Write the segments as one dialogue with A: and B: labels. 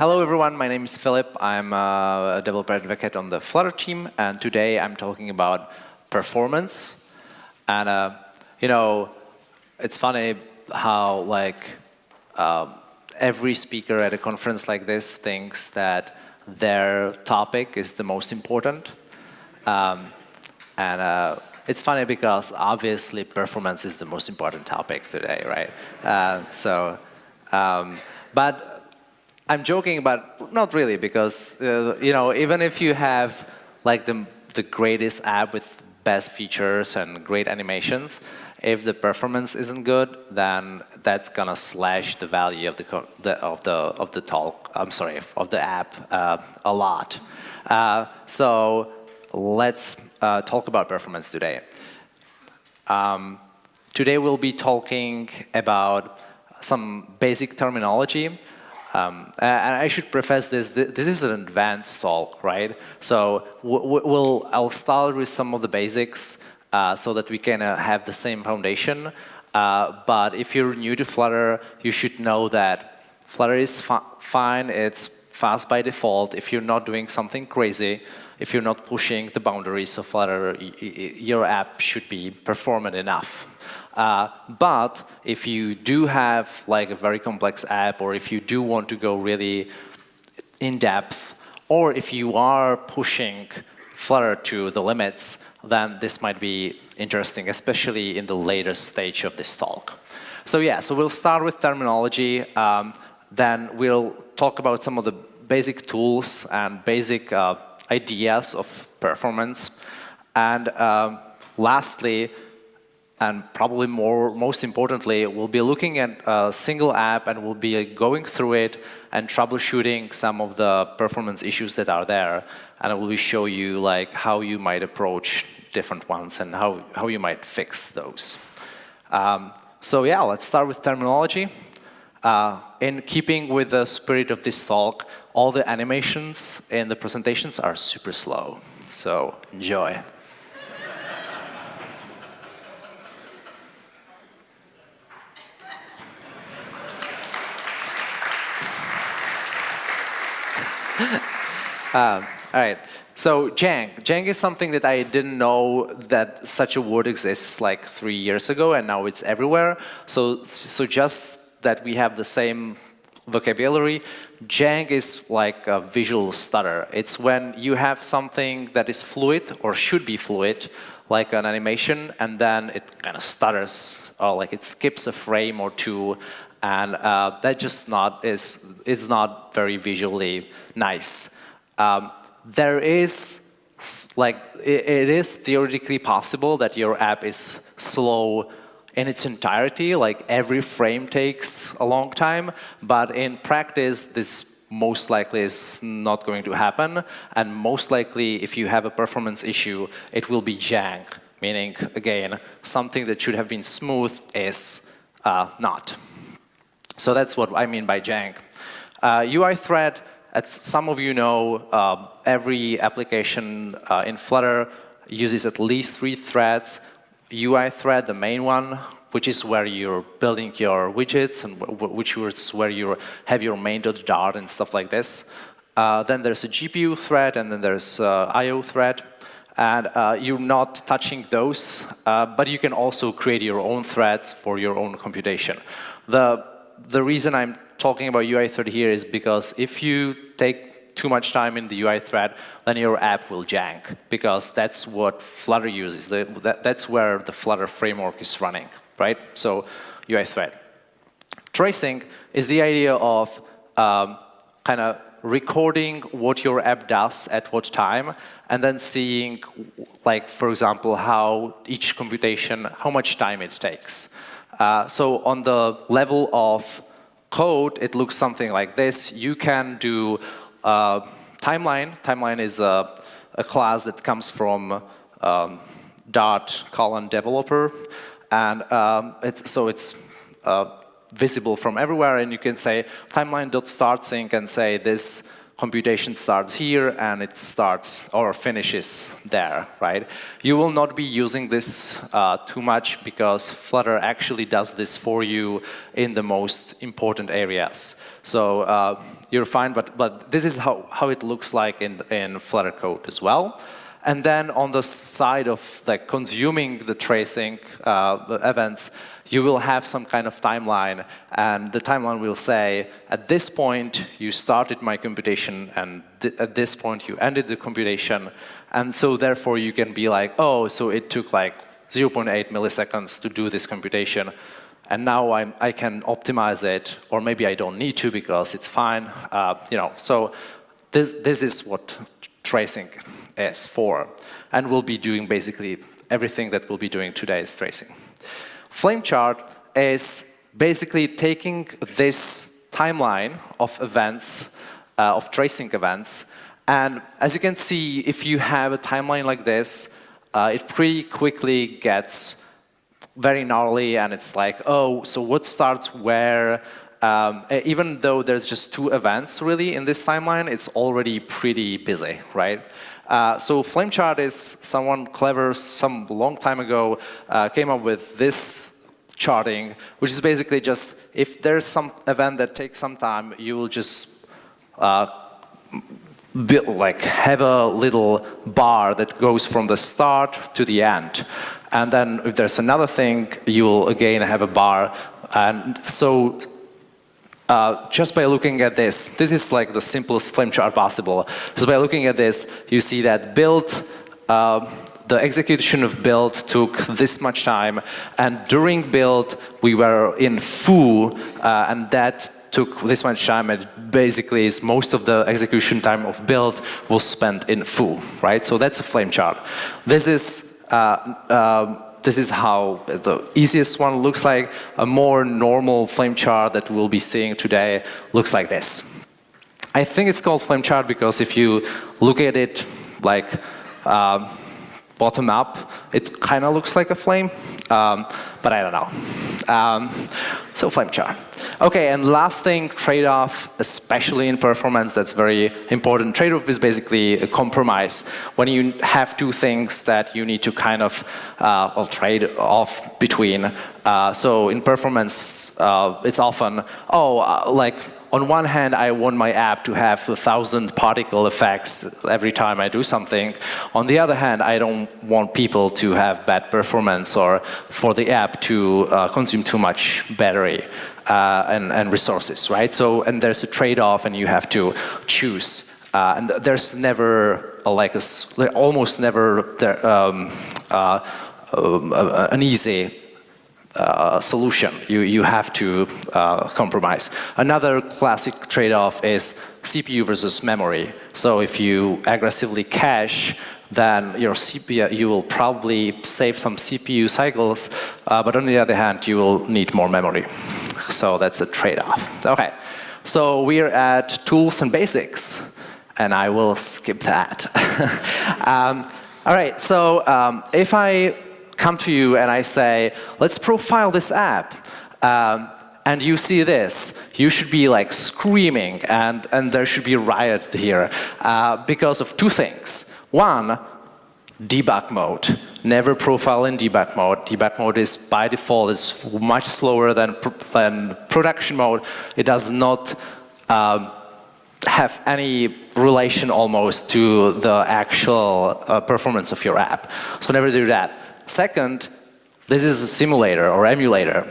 A: Hello everyone, my name is Filip. I'm a developer advocate on the Flutter team, and today I'm talking about performance. And it's funny how every speaker at a conference like this thinks that their topic is the most important. It's funny because obviously performance is the most important topic today, right? But I'm joking, but not really, because even if you have like the greatest app with best features and great animations, if the performance isn't good, then that's gonna slash the value of the app a lot. So let's talk about performance today. Today we'll be talking about some basic terminology. And I should preface this. This is an advanced talk, right? So I'll start with some of the basics so that we can have the same foundation. But if you're new to Flutter, you should know that Flutter is fine. It's fast by default. If you're not doing something crazy, if you're not pushing the boundaries of Flutter, your app should be performant enough. But if you do have like a very complex app, or if you do want to go really in depth, or if you are pushing Flutter to the limits, then this might be interesting, especially in the later stage of this talk. So we'll start with terminology, then we'll talk about some of the basic tools and basic ideas of performance, and lastly, and probably most importantly, we'll be looking at a single app and we'll be going through it and troubleshooting some of the performance issues that are there. And I will show you like how you might approach different ones and how you might fix those. Let's start with terminology. In keeping with the spirit of this talk, all the animations in the presentations are super slow. So enjoy. All right, so jank. Jank is something that I didn't know that such a word exists like 3 years ago, and now it's everywhere. So just that we have the same vocabulary, jank is like a visual stutter. It's when you have something that is fluid or should be fluid, like an animation, and then it kind of stutters, or like it skips a frame or two, and that just is not very visually nice. It is theoretically possible that your app is slow in its entirety, like every frame takes a long time, but in practice, this most likely is not going to happen, and most likely, if you have a performance issue, it will be jank, meaning, again, something that should have been smooth is not. So that's what I mean by jank. UI thread, as some of you know, every application in Flutter uses at least 3 threads. UI thread, the main one, which is where you're building your widgets, and which is where you have your main.dart and stuff like this. Then there's a GPU thread, and then there's IO thread. And you're not touching those, but you can also create your own threads for your own computation. The reason I'm talking about UI thread here is because if you take too much time in the UI thread, then your app will jank, because that's what Flutter uses. That's where the Flutter framework is running, right? So UI thread. Tracing is the idea of kind of recording what your app does at what time, and then seeing, like, for example, how each computation, how much time it takes. So on the level of code, it looks something like this. You can do timeline. Timeline is a class that comes from .developer, and it's visible from everywhere. And you can say timeline.startSync and say this computation starts here and it starts or finishes there, right? You will not be using this too much because Flutter actually does this for you in the most important areas. So you're fine, but this is how it looks like in Flutter code as well. And then on the side of like consuming the tracing events, you will have some kind of timeline, and the timeline will say, at this point, you started my computation, and at this point, you ended the computation. And so therefore, you can be like, oh, so it took like 0.8 milliseconds to do this computation, and now I can optimize it, or maybe I don't need to because it's fine. So this is what tracing is for, and we'll be doing basically everything that we'll be doing today is tracing. Flame chart is basically taking this timeline of events, of tracing events, and as you can see, if you have a timeline like this, it pretty quickly gets very gnarly, and it's like, oh, so what starts where? Even though there's just 2 events really in this timeline, it's already pretty busy, right? So flame chart is someone clever, some long time ago, came up with this charting, which is basically just if there's some event that takes some time, you will just have a little bar that goes from the start to the end. And then if there's another thing, you will again have a bar. And so just by looking at this is like the simplest flame chart possible. So by looking at this, you see that build, the execution of build took this much time, and during build, we were in foo, and that took this much time, and basically is most of the execution time of build was spent in foo, right? So that's a flame chart. This is how the easiest one looks like. A more normal flame chart that we'll be seeing today looks like this. I think it's called flame chart because if you look at it like bottom up, it kind of looks like a flame, but I don't know. So flame chart. Okay, and last thing, trade-off, especially in performance, that's very important. Trade-off is basically a compromise. When you have 2 things that you need to kind of trade off between. So in performance, it's often, like, on one hand, I want my app to have 1,000 particle effects every time I do something. On the other hand, I don't want people to have bad performance or for the app to consume too much battery and resources, right? So, and there's a trade-off, and you have to choose. And there's never, almost never an easy solution. You have to compromise. Another classic trade-off is CPU versus memory. So if you aggressively cache, then your CPU, you will probably save some CPU cycles, but on the other hand, you will need more memory. So that's a trade-off. Okay, so we're at tools and basics, and I will skip that. All right, so if I come to you and I say, let's profile this app, and you see this, you should be like screaming, and there should be a riot here because of 2 things. One, debug mode. Never profile in debug mode. Debug mode is by default is much slower than production mode. It does not have any relation almost to the actual performance of your app. So never do that. Second, this is a simulator or emulator.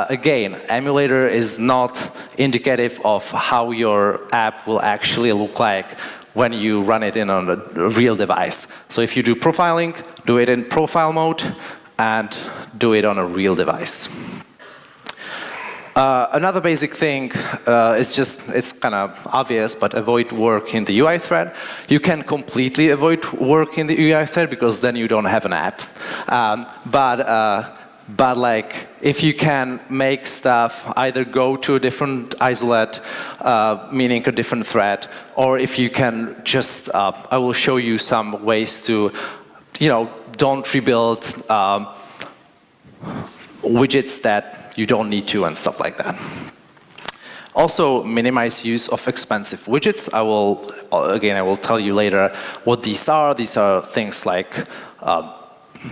A: Again, emulator is not indicative of how your app will actually look like when you run it in on a real device. So if you do profiling, do it in profile mode and do it on a real device. Another basic thing is it's kind of obvious, but avoid work in the UI thread. You can completely avoid work in the UI thread because then you don't have an app. But like, if you can make stuff either go to a different isolate, meaning a different thread, or if you can just, I will show you some ways to, don't rebuild widgets that you don't need to and stuff like that. Also, minimize use of expensive widgets. I will tell you later what these are. These are things like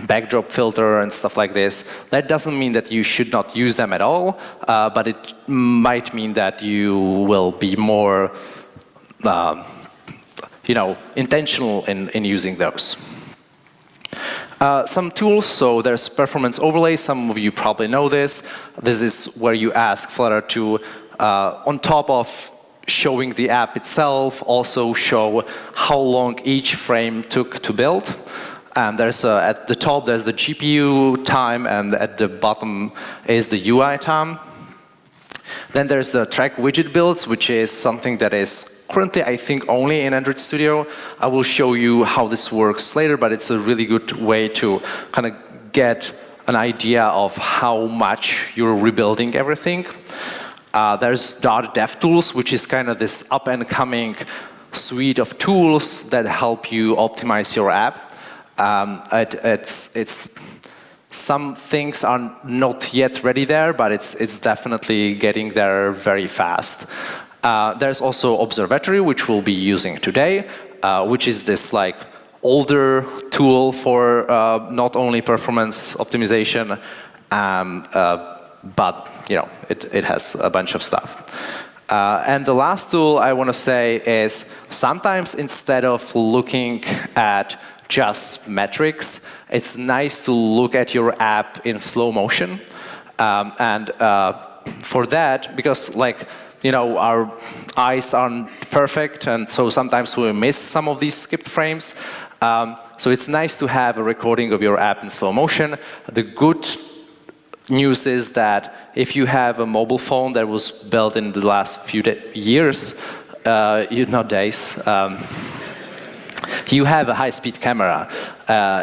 A: backdrop filter and stuff like this. That doesn't mean that you should not use them at all, but it might mean that you will be more intentional in using those. Some tools, so there's performance overlay. Some of you probably know this. This is where you ask Flutter to, on top of showing the app itself, also show how long each frame took to build. And there's at the top there's the GPU time, and at the bottom is the UI time. Then there's the track widget builds, which is something that is currently, I think, only in Android Studio. I will show you how this works later, but it's a really good way to kind of get an idea of how much you're rebuilding everything. There's DevTools, which is kind of this up-and-coming suite of tools that help you optimize your app. Some things are not yet ready there, but it's definitely getting there very fast. There's also Observatory, which we'll be using today, which is this like older tool for not only performance optimization, but it has a bunch of stuff. And the last tool I want to say is sometimes instead of looking at just metrics, it's nice to look at your app in slow motion. For that, because our eyes aren't perfect, and so sometimes we miss some of these skipped frames. So it's nice to have a recording of your app in slow motion. The good news is that if you have a mobile phone that was built in the last few years, days, you have a high-speed camera.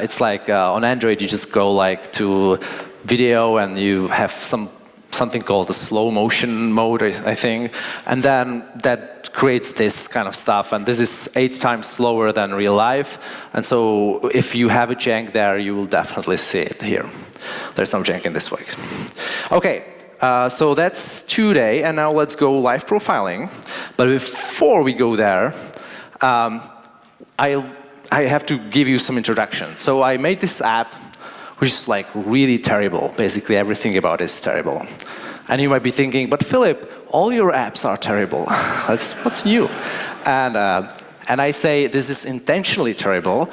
A: It's like on Android, you just go to video and you have something called a slow motion mode, I think, and then that creates this kind of stuff, and this is 8 times slower than real life, and so if you have a jank there, you will definitely see it here. There's no jank in this way. Okay, so that's today, and now let's go live profiling. But before we go there, I have to give you some introduction. So I made this app, which is really terrible. Basically, everything about it is terrible. And you might be thinking, but Filip, all your apps are terrible. What's new? And I say this is intentionally terrible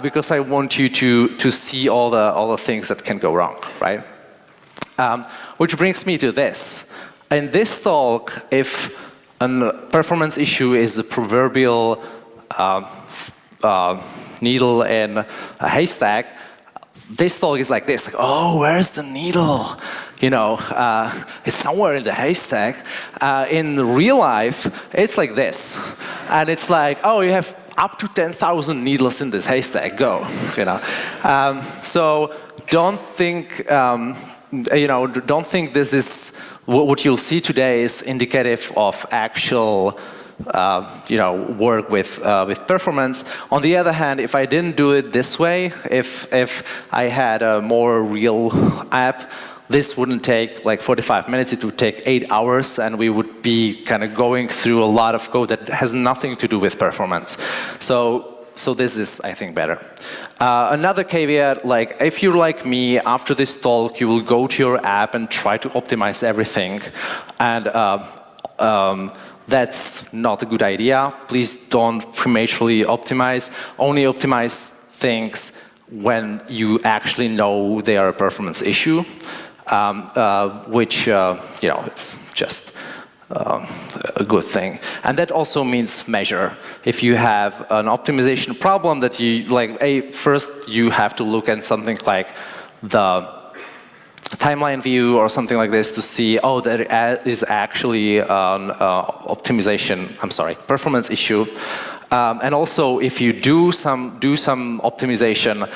A: because I want you to see all the things that can go wrong, right? Which brings me to this. In this talk, if a performance issue is a proverbial needle in a haystack, this talk is like this, oh, where's the needle? It's somewhere in the haystack. In real life, it's like this. And it's like, oh, you have up to 10,000 needles in this haystack, go, So don't think, don't think this is, what you'll see today is indicative of actual work with performance. On the other hand, if I didn't do it this way, if I had a more real app, this wouldn't take 45 minutes, it would take 8 hours, and we would be kind of going through a lot of code that has nothing to do with performance. So this is, I think, better. Another caveat, if you're like me, after this talk, you will go to your app and try to optimize everything. And that's not a good idea. Please don't prematurely optimize. Only optimize things when you actually know they are a performance issue, which, it's just a good thing. And that also means measure. If you have an optimization problem that you, first you have to look at something like the timeline view or something like this to see, oh, there is actually an performance issue. And also, if you do some optimization,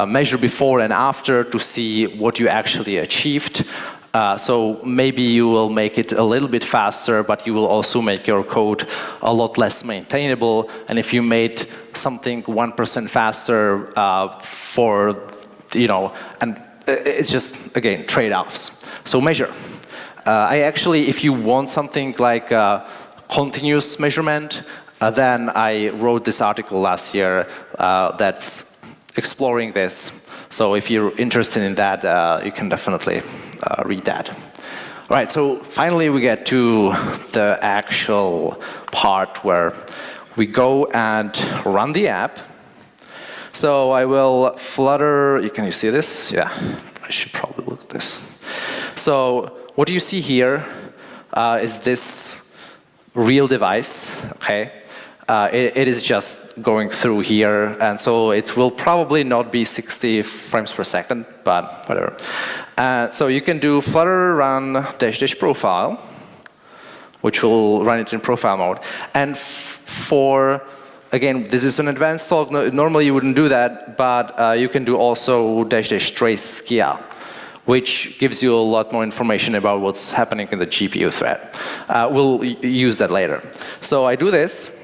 A: measure before and after to see what you actually achieved. So maybe you will make it a little bit faster, but you will also make your code a lot less maintainable. And if you made something 1% faster and it's just, again, trade-offs. So measure. I actually, if you want something like continuous measurement, then I wrote this article last year that's exploring this. So if you're interested in that, you can definitely read that. All right, so finally we get to the actual part where we go and run the app. So I will Flutter, can you see this? Yeah, I should probably look at this. So what you see here is this real device, okay? It is just going through here, and so it will probably not be 60 frames per second, but whatever. So you can do Flutter run -- profile, which will run it in profile mode. And again, this is an advanced talk. Normally you wouldn't do that, but you can do also -- trace skia, which gives you a lot more information about what's happening in the GPU thread. We'll use that later. So I do this,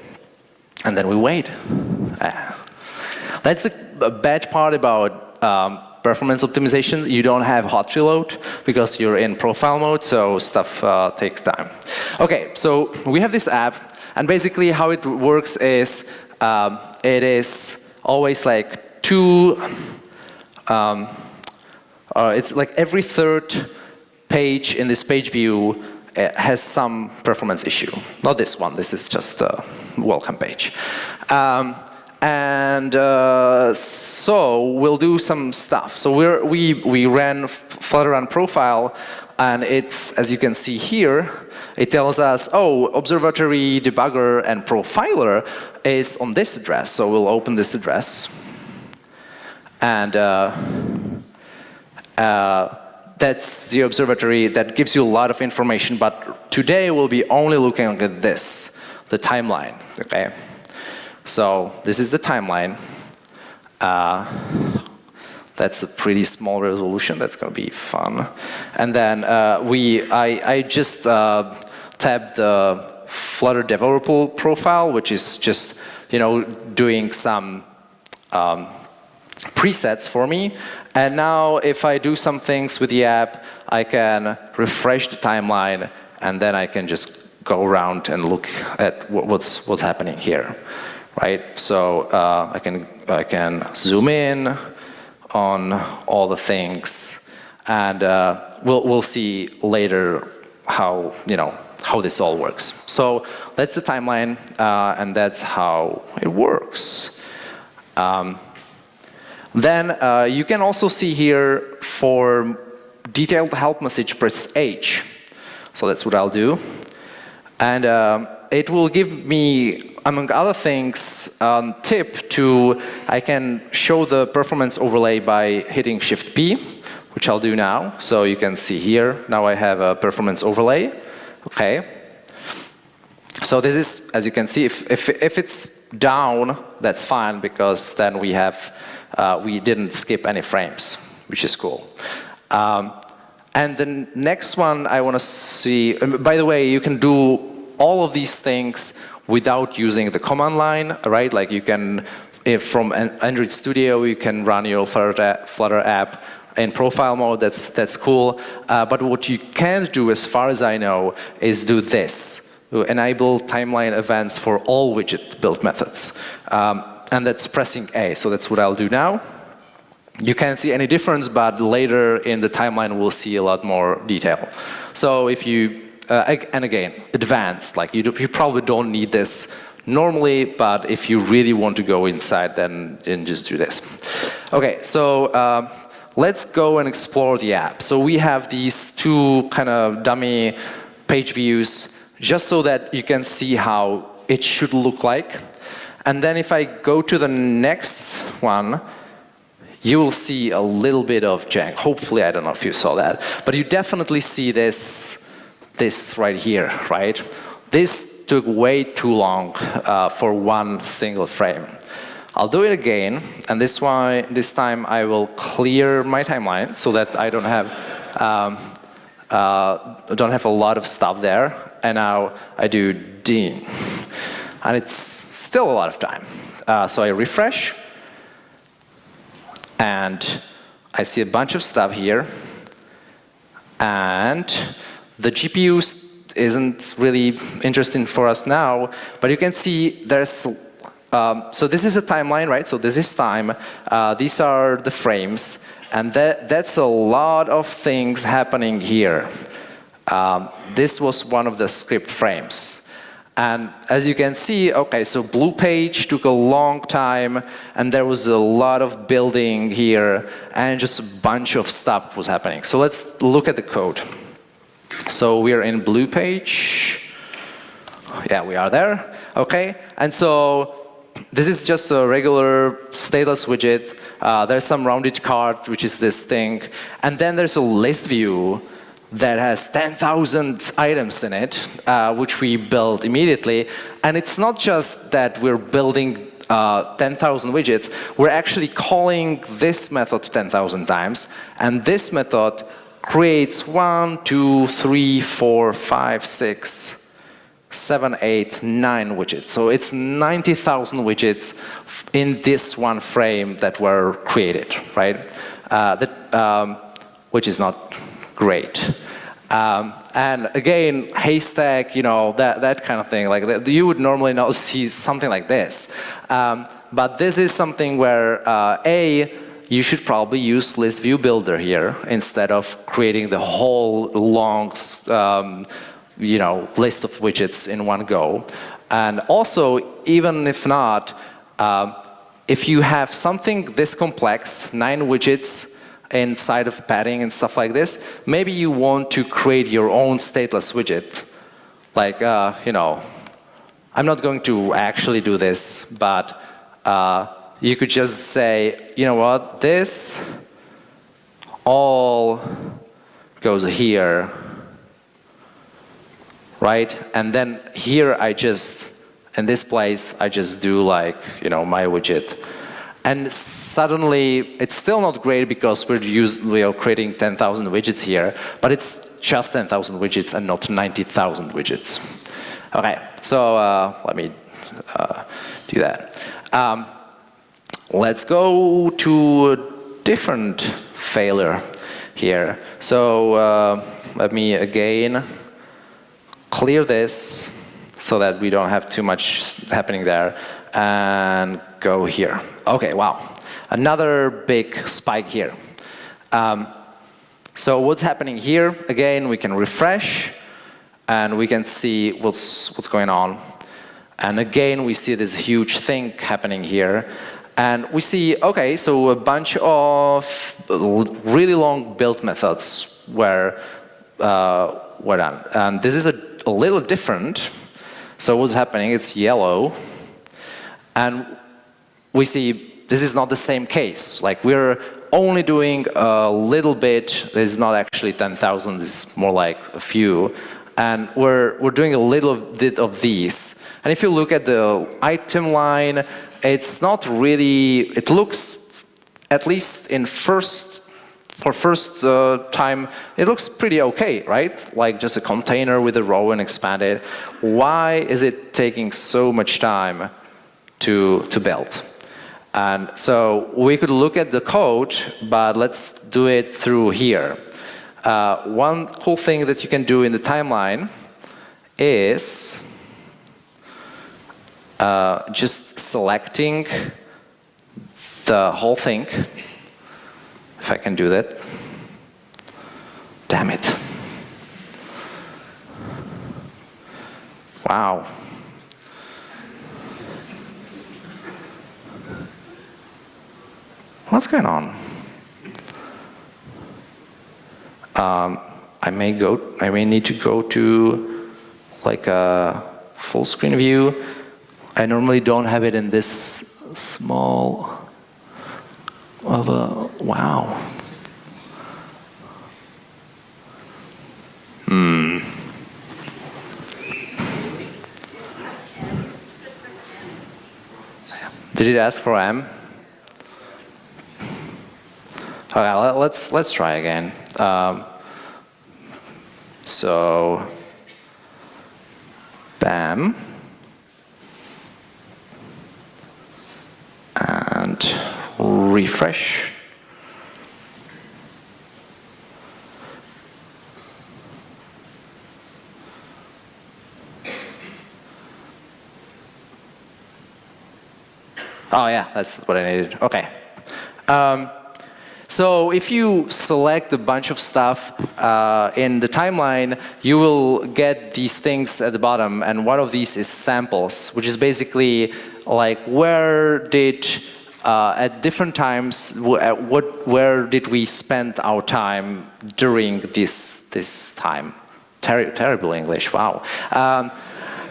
A: and then we wait. That's the bad part about performance optimization. You don't have hot reload because you're in profile mode, so stuff takes time. Okay, so we have this app, and basically how it works is it is always like it's like every third page in this page view has some performance issue. Not this one, this is just a welcome page. So we'll do some stuff. So we ran Flutter run profile, and it's, as you can see here, it tells us, oh, observatory, debugger, and profiler is on this address. So we'll open this address. And that's the observatory. That gives you a lot of information, but today we'll be only looking at this, the timeline, okay? So this is the timeline. That's a pretty small resolution. That's going to be fun. And then I just tabbed the Flutter developer profile, which is just doing some presets for me. And now if I do some things with the app, I can refresh the timeline, and then I can just go around and look at what's happening here, right? So I can zoom in on all the things, and we'll see later how this all works. So that's the timeline, and that's how it works. Then you can also see here for detailed help message, press H. So that's what I'll do. And it will give me, among other things, tip to, I can show the performance overlay by hitting Shift P, which I'll do now. So you can see here, now I have a performance overlay. Okay. So this is, as you can see, if it's down, that's fine, because then we didn't skip any frames, which is cool. And the next one I want to see, by the way, you can do all of these things without using the command line, right? Like you can, from Android Studio, you can run your Flutter app in profile mode. That's cool. But what you can't do, as far as I know, is do this. Enable timeline events for all widget build methods. And that's pressing A, so that's what I'll do now. You can't see any difference, but later in the timeline we'll see a lot more detail. So if you, and again, advanced, like you probably don't need this normally, but if you really want to go inside, then just do this. Okay, so let's go and explore the app. So we have these two kind of dummy page views, just so that you can see how it should look like. And then if I go to the next one, you will see a little bit of jank. Hopefully, I don't know if you saw that. But you definitely see this right here, right? This took way too long for one single frame. I'll do it again, and this time I will clear my timeline so that I don't have a lot of stuff there. And now I do D. And it's still a lot of time. So I refresh, and I see a bunch of stuff here. And The GPU isn't really interesting for us now, but you can see there's, so this is a timeline, right? So this is time, these are the frames, and that's a lot of things happening here. This was one of the script frames. And as you can see, okay, so blue page took a long time, and there was a lot of building here, and just a bunch of stuff was happening. So let's look at the code. So we're in blue page. Yeah, we are there. Okay, and so this is just a regular stateless widget. There's some rounded card, which is this thing, and then there's a list view that has 10,000 items in it, which we built immediately. And it's not just that we're building 10,000 widgets, we're actually calling this method 10,000 times, and this method creates 1, 2, 3, 4, 5, 6, 7, 8, 9 widgets. So it's 90,000 widgets in this one frame that were created, right? Which is not great. And again, haystack, you know, that kind of thing. Like you would normally not see something like this. But this is something where, you should probably use list view builder here instead of creating the whole long, you know, list of widgets in one go. And also, even if not, if you have something this complex, 9 widgets, inside of padding and stuff like this, maybe you want to create your own stateless widget. Like, you know, I'm not going to actually do this, but you could just say, you know what, this all goes here, right? And then here I just, in this place, I just do like, you know, my widget. And suddenly, it's still not great because we are creating 10,000 widgets here, but it's just 10,000 widgets and not 90,000 widgets. Okay, so let me do that. Let's go to a different failure here. So let me again clear this so that we don't have too much happening there, and go here. Okay, wow. Another big spike here. So what's happening here? Again, we can refresh, and we can see what's going on. And again, we see this huge thing happening here. And we see, okay, so a bunch of really long build methods were done. And this is a little different. So what's happening? It's yellow. And we see this is not the same case. Like we're only doing a little bit. This is not actually 10,000. This is more like a few. And we're doing a little bit of these. And if you look at the item line, it's not really. It looks, at least in first time, it looks pretty okay, right? Like just a container with a row and expanded. Why is it taking so much time to build? And so we could look at the code, but let's do it through here. One cool thing that you can do in the timeline is just selecting the whole thing. If I can do that. Damn it. Wow. What's going on? I may need to go to like a full screen view. I normally don't have it in this small of a, wow. Did it ask for M? Okay, let's try again. So, bam, and refresh. Oh yeah, that's what I needed. Okay. So if you select a bunch of stuff in the timeline, you will get these things at the bottom, and one of these is samples, which is basically like where did at different times where did we spend our time during this time. Terrible English. Wow.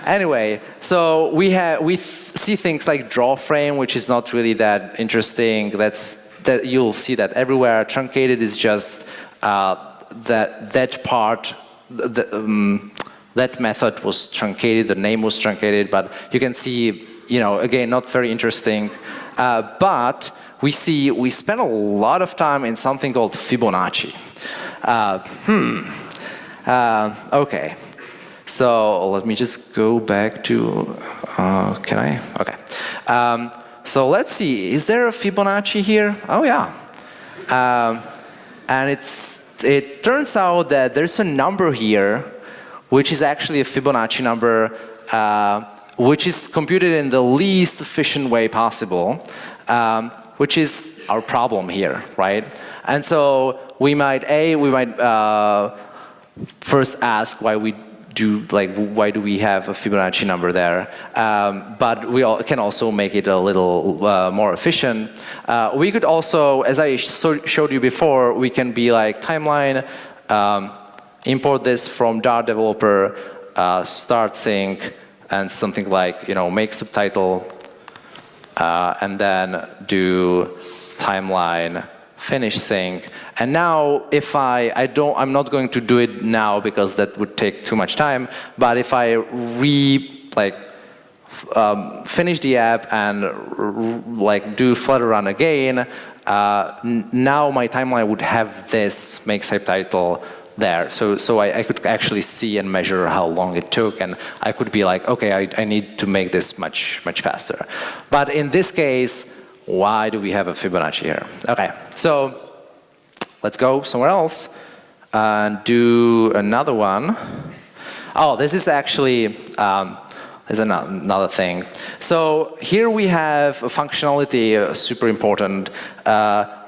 A: Anyway, so we see things like draw frame, which is not really that interesting. That you'll see that everywhere. Truncated is just that part. That method was truncated. The name was truncated, but you can see, again, not very interesting. But we spend a lot of time in something called Fibonacci. Okay. So let me just go back to, can I? Okay. So let's see, is there a Fibonacci here? Oh yeah. And it turns out that there's a number here, which is actually a Fibonacci number, which is computed in the least efficient way possible, which is our problem here, right? And so we might first ask why do we have a Fibonacci number there? But we can also make it a little more efficient. We could also, as I showed you before, we can be like timeline, import this from Dart developer, start sync, and something like make subtitle, and then do timeline finish sync. And now, if I'm not going to do it now because that would take too much time. But if I finish the app and do Flutter run again, now my timeline would have this make subtitle there. So I could actually see and measure how long it took, and I could be like, okay, I need to make this much faster. But in this case, why do we have a Fibonacci here? Okay, so let's go somewhere else and do another one. Oh, this is actually is another thing. So here we have a functionality super important.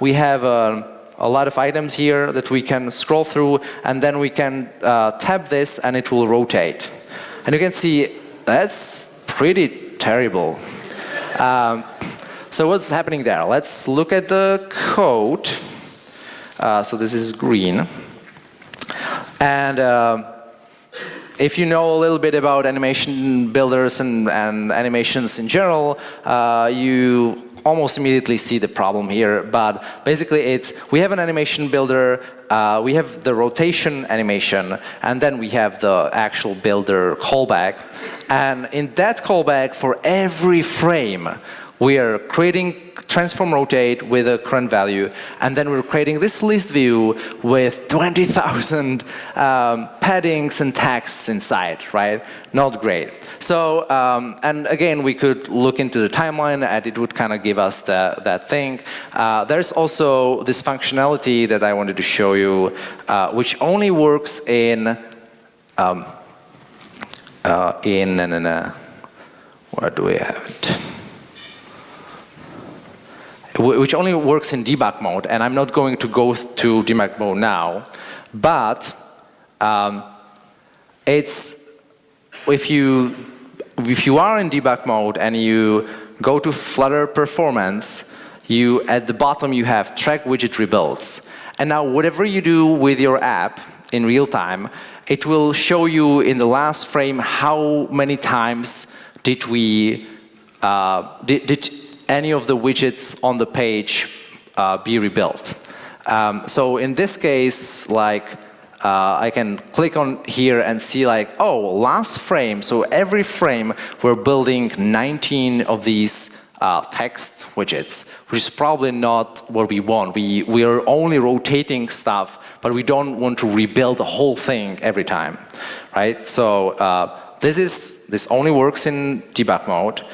A: We have a lot of items here that we can scroll through, and then we can tap this and it will rotate. And you can see that's pretty terrible. So what's happening there? Let's look at the code. So this is green. And if you know a little bit about animation builders and animations in general, you almost immediately see the problem here. But basically we have an animation builder, we have the rotation animation, and then we have the actual builder callback. And in that callback, for every frame, we are creating transform rotate with a current value, and then we're creating this list view with 20,000 paddings and texts inside, right? Not great. So, and again, we could look into the timeline, and it would kind of give us that thing. There's also this functionality that I wanted to show you, which only works in where do we have it? Which only works in debug mode, and I'm not going to go to debug mode now, but it's if you are in debug mode and you go to Flutter performance, at the bottom you have track widget rebuilds, and now whatever you do with your app in real time, it will show you in the last frame how many times did any of the widgets on the page be rebuilt. So in this case, I can click on here and see last frame. So every frame we're building 19 of these text widgets, which is probably not what we want. We are only rotating stuff, but we don't want to rebuild the whole thing every time, right? So this only works in debug mode.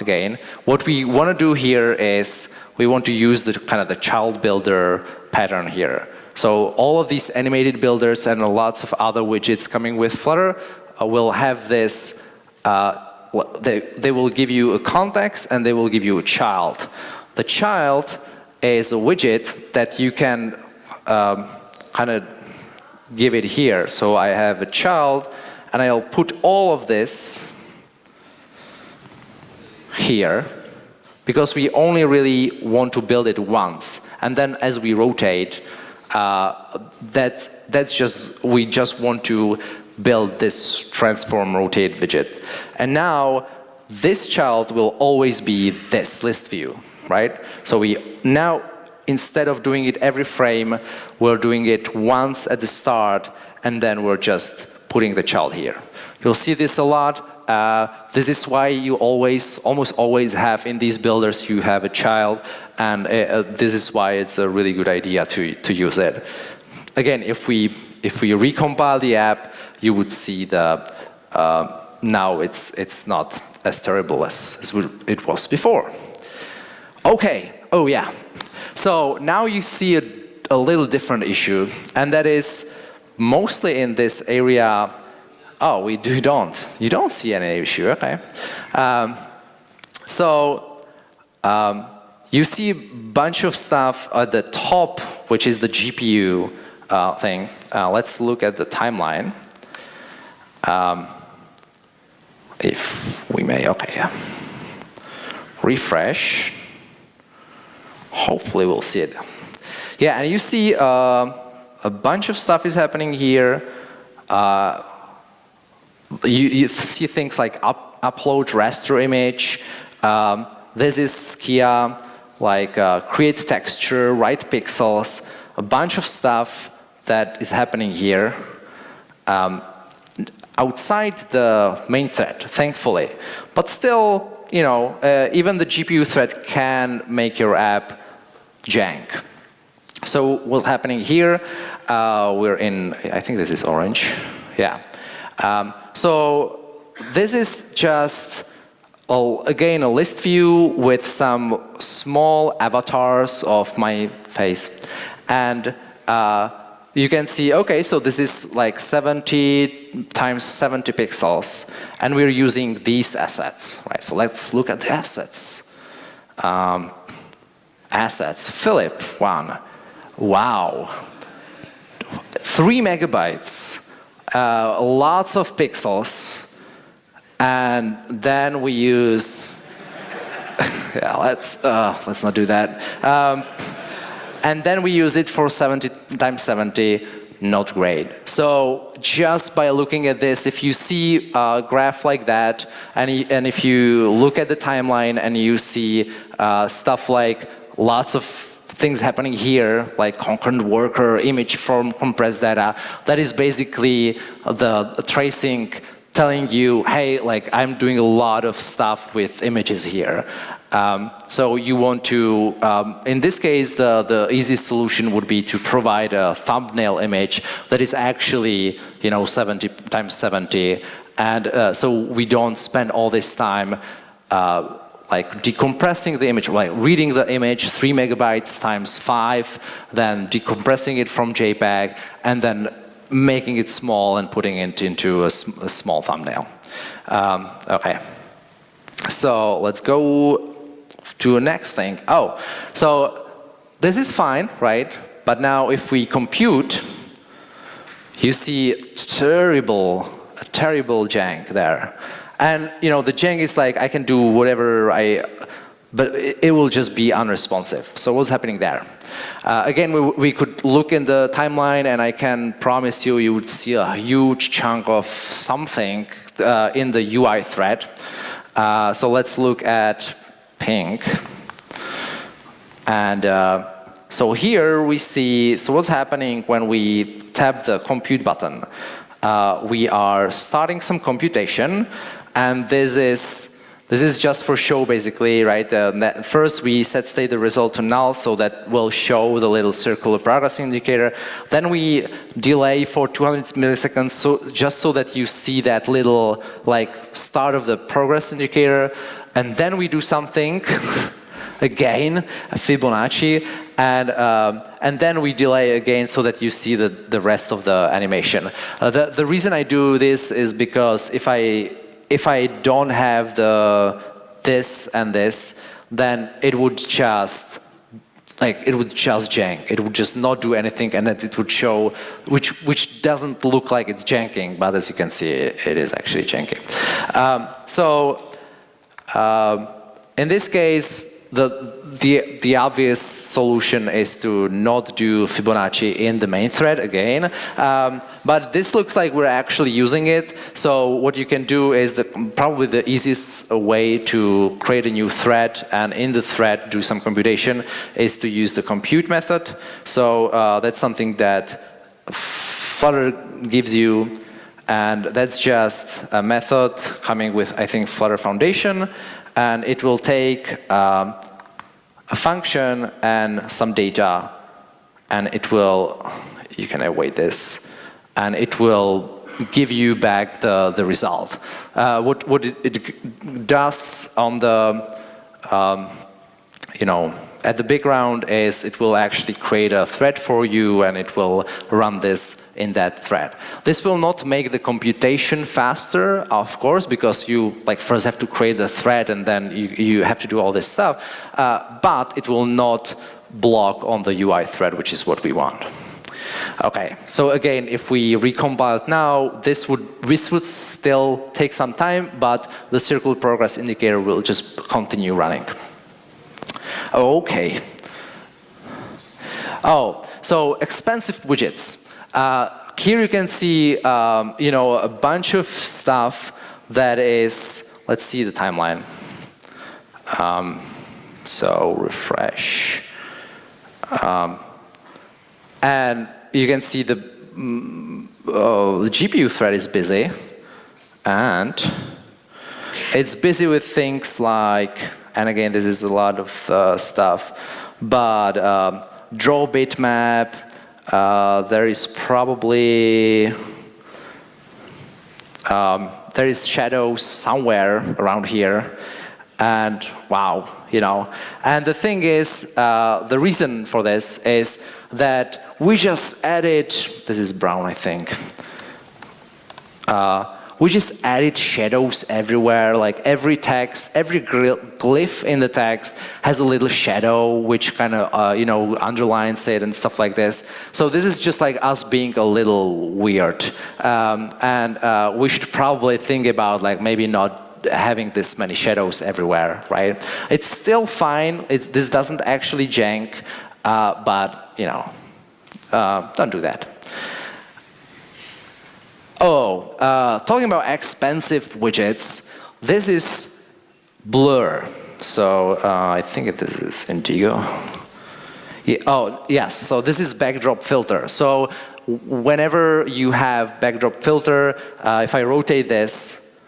A: Again, what we want to do here is we want to use the child builder pattern here. So all of these animated builders and lots of other widgets coming with Flutter will have this they will give you a context and they will give you a child. The child is a widget that you can kind of give it here. So I have a child, and I'll put all of this here, because we only really want to build it once. And then as we rotate, that's just, we just want to build this transform rotate widget. And now this child will always be this list view, right? So we now, instead of doing it every frame, we're doing it once at the start, and then we're just putting the child here. You'll see this a lot. This is why you almost always have in these builders, you have a child, and this is why it's a really good idea to use it. Again, if we recompile the app, you would see the now it's not as terrible as it was before. Okay. Oh yeah. So now you see a little different issue, and that is mostly in this area. Oh, you don't see any issue, okay. You see a bunch of stuff at the top, which is the GPU thing. Let's look at the timeline. If we may, okay, yeah. Refresh. Hopefully we'll see it. Yeah, and you see a bunch of stuff is happening here. You see things like upload raster image. This is Skia, like create texture, write pixels, a bunch of stuff that is happening here outside the main thread, thankfully. But still, you know, even the GPU thread can make your app jank. So what's happening here? We're in, I think this is orange. Yeah. So this is just, again, a list view with some small avatars of my face. And you can see, okay, so this is like 70 times 70 pixels. And we're using these assets, right? So let's look at the assets. Assets, Filip, one. Wow. 3 megabytes. Lots of pixels, and then we use yeah, let's not do that, and then we use it for 70 times 70, not great. So just by looking at this, if you see a graph like that, and if you look at the timeline and you see stuff like lots of things happening here, like concurrent worker, image from compressed data, that is basically the tracing telling you, hey, like I'm doing a lot of stuff with images here. So you want to, in this case, the easiest solution would be to provide a thumbnail image that is actually, you know, 70 times 70. And so we don't spend all this time like decompressing the image, like reading the image 3 megabytes times 5, then decompressing it from JPEG, and then making it small and putting it into a small thumbnail. Okay, so let's go to the next thing. Oh, so this is fine, right? But now if we compute, you see terrible jank there. And you know, the jank is like, I can do whatever but it will just be unresponsive. So what's happening there? Again, we could look in the timeline, and I can promise you would see a huge chunk of something in the UI thread. So let's look at pink. And so here we see, so what's happening when we tap the compute button? We are starting some computation. And this is just for show, basically, right? First, we set state the result to null, so that will show the little circular progress indicator. Then we delay for 200 milliseconds, just so that you see that little, like, start of the progress indicator. And then we do something, again, a Fibonacci, and then we delay again, so that you see the rest of the animation. The reason I do this is because if I if I don't have this and this, then it would just jank. It would just not do anything, and then it would show, which doesn't look like it's janking, but as you can see, it is actually janking. In this case, the obvious solution is to not do Fibonacci in the main thread again, but this looks like we're actually using it. So what you can do is probably the easiest way to create a new thread and in the thread do some computation is to use the compute method. So that's something that Flutter gives you, and that's just a method coming with, I think, Flutter Foundation. And it will take a function and some data, and it will, you can await this, and it will give you back the result. What it does on the, at the background is it will actually create a thread for you, and it will run this in that thread. This will not make the computation faster, of course, because you first have to create the thread and then you have to do all this stuff, but it will not block on the UI thread, which is what we want. Okay, so again, if we recompile it now, this would still take some time, but the circle progress indicator will just continue running. Okay. Oh, so expensive widgets. Here you can see, a bunch of stuff that is. Let's see the timeline. So refresh, and you can see the GPU thread is busy, and it's busy with things like. And again, this is a lot of stuff, but draw bitmap, there is probably, there is shadows somewhere around here, and wow, And the thing is, the reason for this is that we just added, this is brown, I think, we just added shadows everywhere, like every text, every glyph in the text has a little shadow which kind of, underlines it and stuff like this. So this is just like us being a little weird. And we should probably think about maybe not having this many shadows everywhere, right? It's still fine. This doesn't actually jank, but, don't do that. Oh, talking about expensive widgets, this is Blur. So I think this is Indigo. Yeah, oh, yes, so this is backdrop filter. So whenever you have backdrop filter, if I rotate this,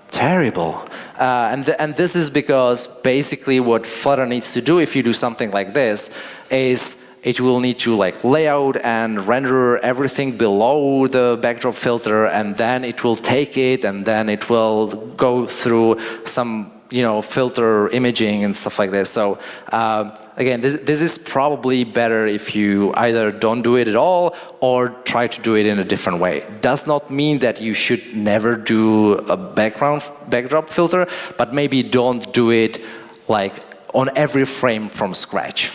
A: terrible. And this is because basically what Flutter needs to do if you do something like this is it will need to lay out and render everything below the backdrop filter, and then it will take it, and then it will go through some filter imaging and stuff like this. So again, this is probably better if you either don't do it at all or try to do it in a different way. Does not mean that you should never do a backdrop filter, but maybe don't do it on every frame from scratch.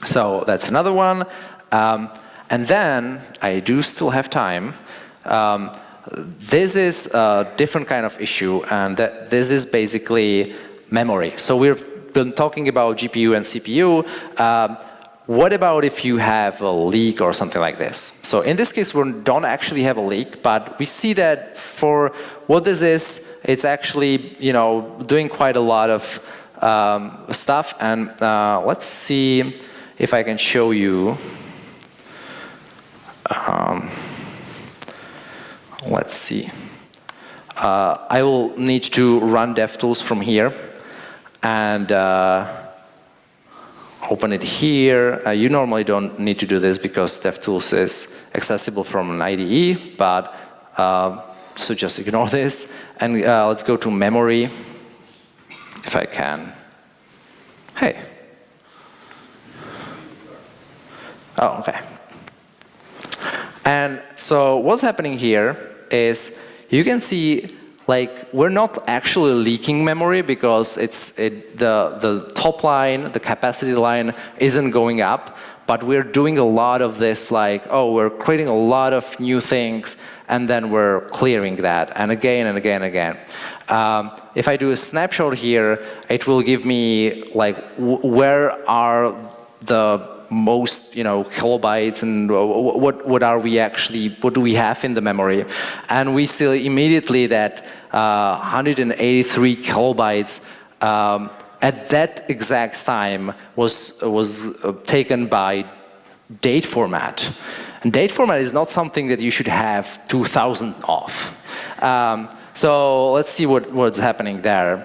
A: So that's another one. And then, I do still have time. This is a different kind of issue, and this is basically memory. So we've been talking about GPU and CPU. What about if you have a leak or something like this? So in this case, we don't actually have a leak, but we see that for what this is, it's actually doing quite a lot of stuff. And let's see if I can show you. Let's see. I will need to run DevTools from here and open it here. You normally don't need to do this because DevTools is accessible from an IDE, but so just ignore this. And let's go to memory, if I can. Hey. Oh, okay. And so what's happening here is you can see like we're not actually leaking memory because the top line, the capacity line isn't going up, but we're doing a lot of this like, oh, we're creating a lot of new things and then we're clearing that and again and again and again. If I do a snapshot here, it will give me like where are the most kilobytes and what do we have in the memory, and we see immediately that 183 kilobytes at that exact time was taken by date format. And date format is not something that you should have 2,000 of. So let's see what's happening there.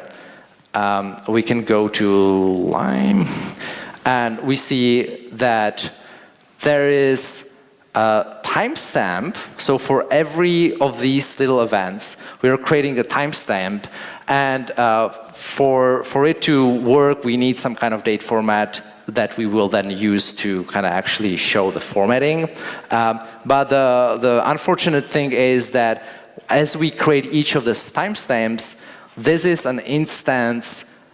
A: We can go to Lime. And we see that there is a timestamp. So for every of these little events, we are creating a timestamp. And for it to work, we need some kind of date format that we will then use to kind of actually show the formatting. But the unfortunate thing is that as we create each of these timestamps, this is an instance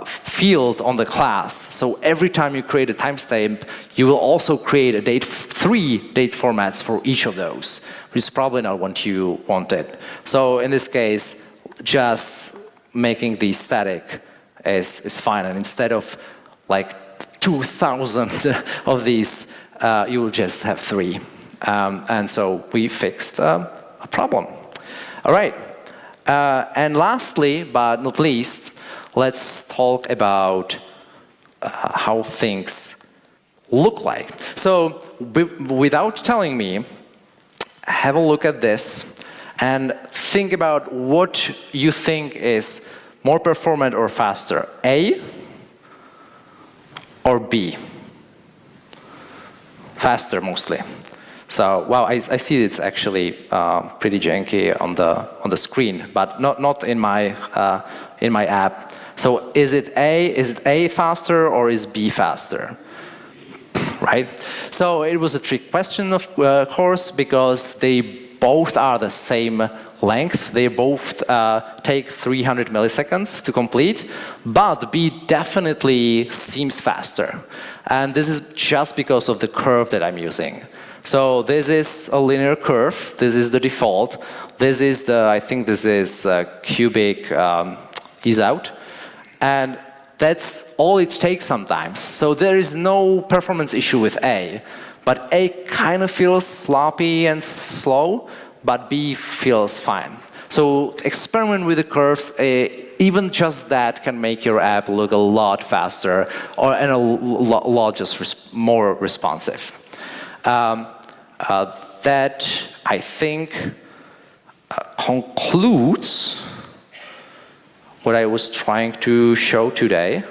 A: field on the class. So every time you create a timestamp, you will also create a three date formats for each of those, which is probably not what you wanted. So in this case, just making these static is fine. And instead of like 2,000 of these, you will just have 3. And so we fixed a problem. All right. And lastly, but not least, let's talk about how things look like. So without telling me, have a look at this and think about what you think is more performant or faster, A or B? Faster mostly. So wow, I see it's actually pretty janky on the screen, but not in my app. So is it A faster or is B faster? Right? So it was a trick question, of course, because they both are the same length. They both take 300 milliseconds to complete, but B definitely seems faster. And this is just because of the curve that I'm using. So this is a linear curve. This is the default. This is I think this is cubic ease out. And that's all it takes sometimes. So there is no performance issue with A. But A kind of feels sloppy and slow, but B feels fine. So experiment with the curves. Even just that can make your app look a lot faster and a lot just more responsive. That, I think, concludes what I was trying to show today.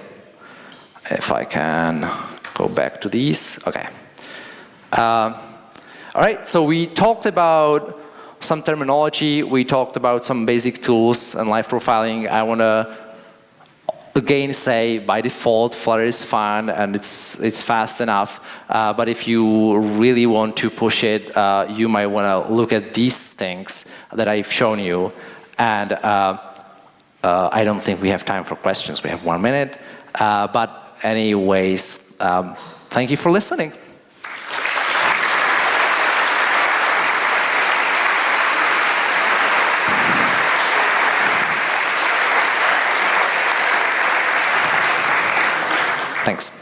A: If I can go back to these. Okay. All right, so we talked about some terminology. We talked about some basic tools and live profiling. I want to again say, by default, Flutter is fine and it's fast enough. But if you really want to push it, you might want to look at these things that I've shown you. And I don't think we have time for questions. We have 1 minute. But anyways, thank you for listening. Thanks.